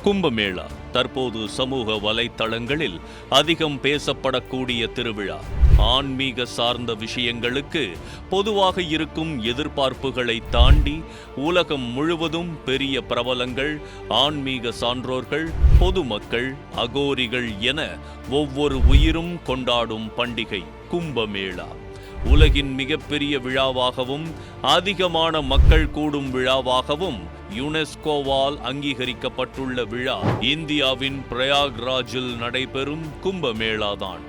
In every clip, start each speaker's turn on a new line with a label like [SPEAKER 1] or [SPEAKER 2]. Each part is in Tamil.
[SPEAKER 1] கும்பமேளா தற்போது சமூக வலைத்தளங்களில் அதிகம் பேசப்படக்கூடிய திருவிழா. ஆன்மீக சார்ந்த விஷயங்களுக்கு பொதுவாக இருக்கும் எதிர்பார்ப்புகளை தாண்டி உலகம் முழுவதும் பெரிய பிரபலங்கள், ஆன்மீக சான்றோர்கள், பொதுமக்கள், அகோரிகள் என ஒவ்வொரு உயிரும் கொண்டாடும் பண்டிகை கும்பமேளா. உலகின் மிகப்பெரிய விழாவாகவும் அதிகமான மக்கள் கூடும் விழாவாகவும் யுனெஸ்கோவால் அங்கீகரிக்கப்பட்டுள்ள விழா இந்தியாவின் பிரயாக்ராஜில் நடைபெறும் கும்பமேளாதான்.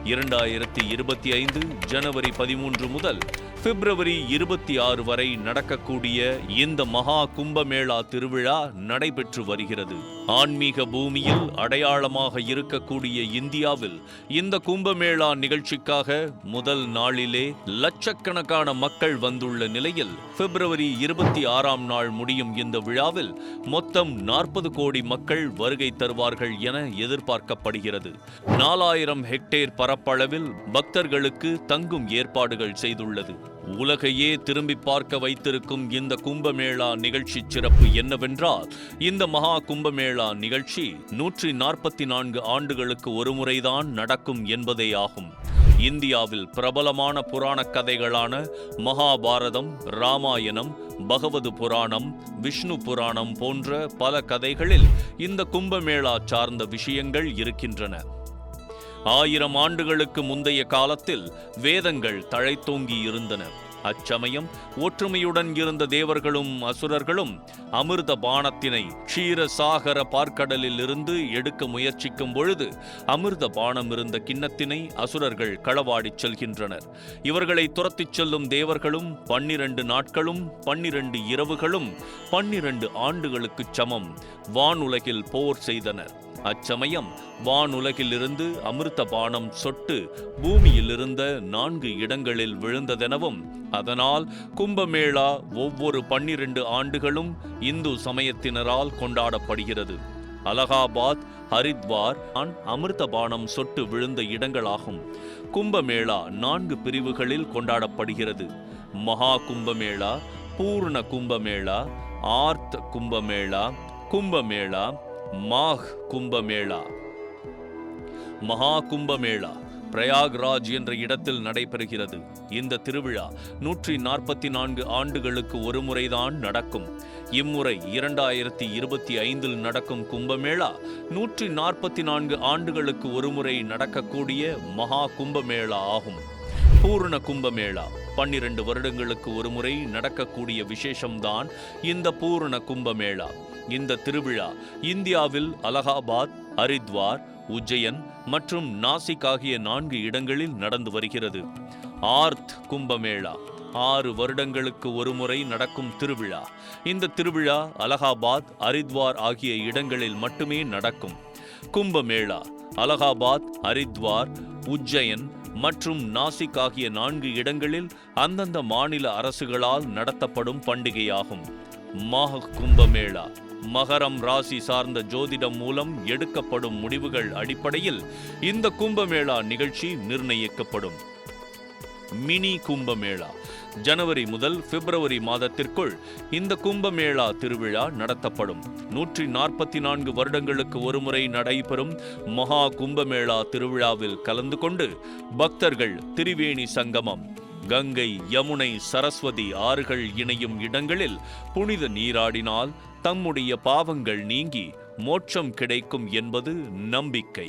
[SPEAKER 1] 2025 ஜனவரி 13 முதல் பிப்ரவரி 26 வரை நடக்கக்கூடிய இந்த மகா கும்பமேளா திருவிழா நடைபெற்று வருகிறது. ஆன்மீக பூமியில் அடையாளமாக இருக்கக்கூடிய இந்தியாவில் இந்த கும்பமேளா நிகழ்ச்சிக்காக முதல் நாளிலே லட்சக்கணக்கான மக்கள் வந்துள்ள நிலையில் பிப்ரவரி 26ஆம் நாள் முடியும் இந்த விழாவில் மொத்தம் 40 கோடி மக்கள் வருகை தருவார்கள் என எதிர்பார்க்கப்படுகிறது. 4000 ஹெக்டேர் பரப்பளவில் பக்தர்களுக்கு தங்கும் ஏற்பாடுகள் செய்துள்ளது. உலகையே திரும்பி பார்க்க வைத்திருக்கும் இந்த கும்பமேளா நிகழ்ச்சி சிறப்பு என்னவென்றால், இந்த மகா கும்பமேளா நிகழ்ச்சி 144 ஆண்டுகளுக்கு ஒருமுறைதான் நடக்கும் என்பதே ஆகும். இந்தியாவில் பிரபலமான புராண கதைகளான மகாபாரதம், ராமாயணம், பகவது புராணம், விஷ்ணு புராணம் போன்ற பல கதைகளில் இந்த கும்பமேளா சார்ந்த விஷயங்கள் இருக்கின்றன. 1000 ஆண்டுகளுக்கு முந்தைய காலத்தில் வேதங்கள் தழைத்தோங்கி இருந்தன. அச்சமயம் ஒற்றுமையுடன் இருந்த தேவர்களும் அசுரர்களும் அமிர்த பானத்தினை க்ஷீரசாகர பார்க்கடலில் இருந்து எடுக்க முயற்சிக்கும் பொழுது அமிர்த பானம் இருந்த கிண்ணத்தினை அசுரர்கள் களவாடிச் செல்கின்றனர். இவர்களை துரத்திச் செல்லும் தேவர்களும் 12 நாட்களும் 12 இரவுகளும் 12 ஆண்டுகளுக்கு சமம் வானுலகில் போர் செய்தனர். அச்சமயம் வானுலகிலிருந்து அமிர்த பானம் சொட்டு பூமியில் இருந்த 4 இடங்களில் விழுந்ததெனவும், அதனால் கும்பமேளா ஒவ்வொரு 12 ஆண்டுகளும் இந்து சமயத்தினரால் கொண்டாடப்படுகிறது. அலகாபாத், ஹரித்வார் அமிர்த பானம் சொட்டு விழுந்த இடங்களாகும். கும்பமேளா 4 பிரிவுகளில் கொண்டாடப்படுகிறது. மகா கும்பமேளா, பூர்ண கும்பமேளா, ஆர்த் கும்பமேளா, கும்பமேளா, மாஹ் கும்பமேளா. மகா கும்பமேளா பிரயாக்ராஜ் என்ற இடத்தில் நடைபெறுகிறது. இந்த திருவிழா 144 ஆண்டுகளுக்கு ஒரு முறைதான் நடக்கும். இம்முறை 2025 நடக்கும் கும்பமேளா 144 ஆண்டுகளுக்கு ஒருமுறை நடக்கக்கூடிய மகா கும்பமேளா ஆகும். பூர்ண கும்பமேளா 12 வருடங்களுக்கு ஒருமுறை நடக்கக்கூடிய விசேஷம்தான் இந்த பூர்ண கும்பமேளா. இந்த திருவிழா இந்தியாவில் அலகாபாத், ஹரித்வார், உஜ்ஜயன் மற்றும் நாசிக் ஆகிய 4 இடங்களில் நடந்து வருகிறது. ஆர்த் கும்பமேளா 6 வருடங்களுக்கு ஒருமுறை நடக்கும் திருவிழா. இந்த திருவிழா அலகாபாத், ஹரித்வார் ஆகிய இடங்களில் மட்டுமே நடக்கும். கும்பமேளா அலகாபாத், ஹரித்வார், உஜ்ஜயன் மற்றும் நாசிக் ஆகிய 4 இடங்களில் அந்தந்த மாநில அரசுகளால் நடத்தப்படும் பண்டிகையாகும். மாஹ் கும்பமேளா மகரம் ராசி சார்ந்த ஜோதிடம் மூலம் எடுக்கப்படும் முடிவுகள் அடிப்படையில் இந்த கும்பமேளா நிகழ்ச்சி நிர்ணயிக்கப்படும். மினி கும்பமேளா ஜனவரி முதல் பிப்ரவரி மாதத்திற்குள் இந்த கும்பமேளா திருவிழா நடத்தப்படும். 144 வருடங்களுக்கு ஒருமுறை நடைபெறும் மகா கும்பமேளா திருவிழாவில் கலந்து கொண்டு பக்தர்கள் திரிவேணி சங்கமம், கங்கை, யமுனை, சரஸ்வதி ஆறுகள் இணையும் இடங்களில் புனித நீராடினால் தம்முடைய பாவங்கள் நீங்கி மோட்சம் கிடைக்கும் என்பது நம்பிக்கை.